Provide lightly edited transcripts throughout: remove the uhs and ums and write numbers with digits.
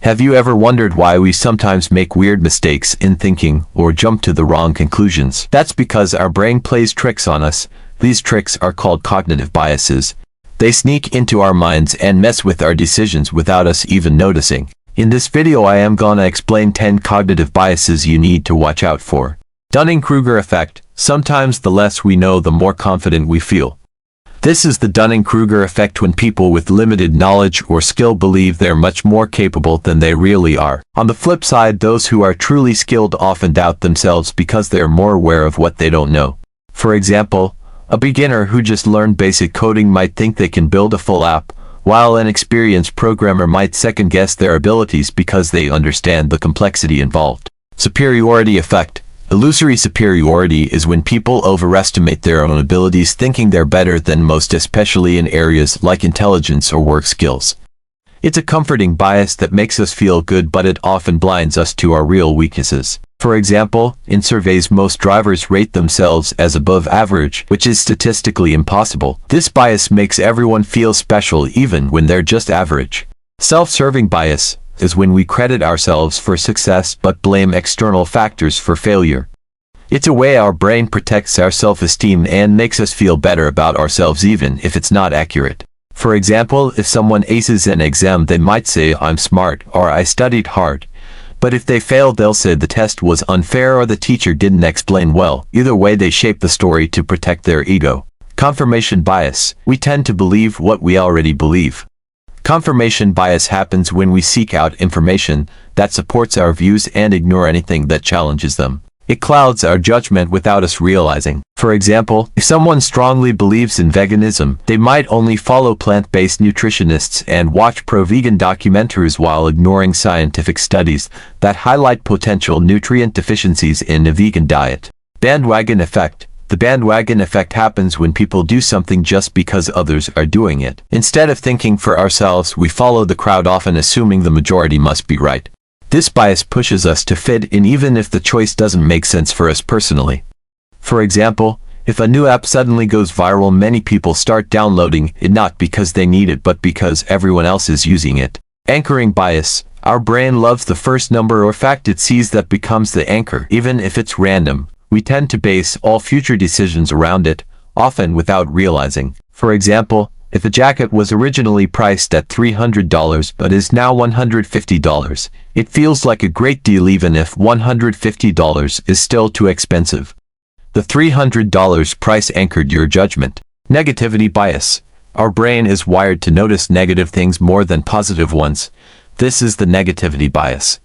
Have you ever wondered why we sometimes make weird mistakes in thinking or jump to the wrong conclusions? That's because our brain plays tricks on us. These tricks are called cognitive biases. They sneak into our minds and mess with our decisions without us even noticing. In this video I am gonna explain 10 cognitive biases you need to watch out for. Dunning-Kruger Effect. Sometimes the less we know, the more confident we feel. This is the Dunning-Kruger Effect, when people with limited knowledge or skill believe they're much more capable than they really are. On the flip side, those who are truly skilled often doubt themselves because they're more aware of what they don't know. For example, a beginner who just learned basic coding might think they can build a full app, while an experienced programmer might second-guess their abilities because they understand the complexity involved. Superiority Effect. Illusory superiority is when people overestimate their own abilities, thinking they're better than most, especially in areas like intelligence or work skills. It's a comforting bias that makes us feel good, but it often blinds us to our real weaknesses. For example, in surveys most drivers rate themselves as above average, which is statistically impossible. This bias makes everyone feel special even when they're just average. Self-serving bias is when we credit ourselves for success but blame external factors for failure. It's a way our brain protects our self-esteem and makes us feel better about ourselves even if it's not accurate. For example, if someone aces an exam, they might say, "I'm smart," or "I studied hard." But if they fail, they'll say the test was unfair or the teacher didn't explain well. Either way, they shape the story to protect their ego. Confirmation bias. We tend to believe what we already believe. Confirmation bias happens when we seek out information that supports our views and ignore anything that challenges them. It clouds our judgment without us realizing. For example, if someone strongly believes in veganism, they might only follow plant-based nutritionists and watch pro-vegan documentaries while ignoring scientific studies that highlight potential nutrient deficiencies in a vegan diet. Bandwagon Effect. The bandwagon effect happens when people do something just because others are doing it. Instead of thinking for ourselves, we follow the crowd, often assuming the majority must be right. This bias pushes us to fit in even if the choice doesn't make sense for us personally. For example, if a new app suddenly goes viral, many people start downloading it not because they need it but because everyone else is using it. Anchoring bias. Our brain loves the first number or fact it sees that becomes the anchor, even if it's random. We tend to base all future decisions around it, often without realizing. For example, if a jacket was originally priced at $300 but is now $150, it feels like a great deal even if $150 is still too expensive. The $300 price anchored your judgment. Negativity bias. Our brain is wired to notice negative things more than positive ones. This is the negativity bias.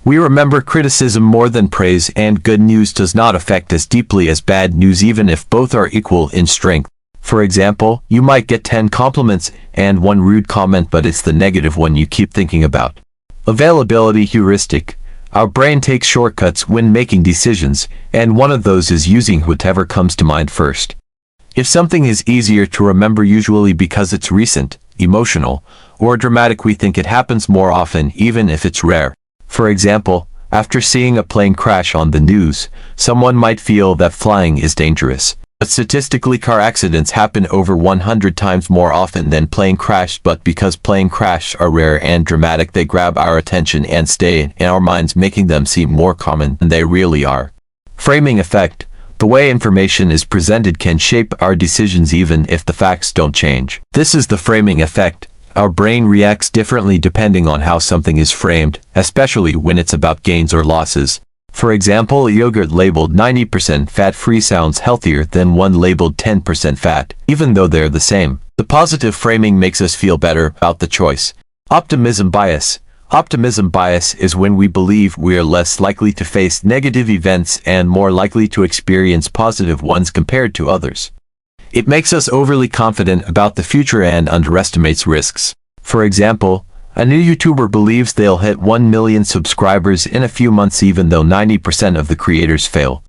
We remember criticism more than praise, and good news does not affect us deeply as bad news, even if both are equal in strength. For example, you might get 10 compliments and 1 rude comment, but it's the negative one you keep thinking about. Availability heuristic. Our brain takes shortcuts when making decisions, and one of those is using whatever comes to mind first. If something is easier to remember, usually because it's recent, emotional, or dramatic, we think it happens more often even if it's rare. For example, after seeing a plane crash on the news, someone might feel that flying is dangerous. But statistically, car accidents happen over 100 times more often than plane crashes, but because plane crashes are rare and dramatic, they grab our attention and stay in our minds, making them seem more common than they really are. Framing effect. The way information is presented can shape our decisions even if the facts don't change. This is the framing effect. Our brain reacts differently depending on how something is framed, especially when it's about gains or losses. For example, yogurt labeled 90% fat-free sounds healthier than one labeled 10% fat, even though they're the same. The positive framing makes us feel better about the choice. Optimism bias. Optimism bias is when we believe we are less likely to face negative events and more likely to experience positive ones compared to others. It makes us overly confident about the future and underestimates risks. For example, a new YouTuber believes they'll hit 1 million subscribers in a few months even though 90% of the creators fail.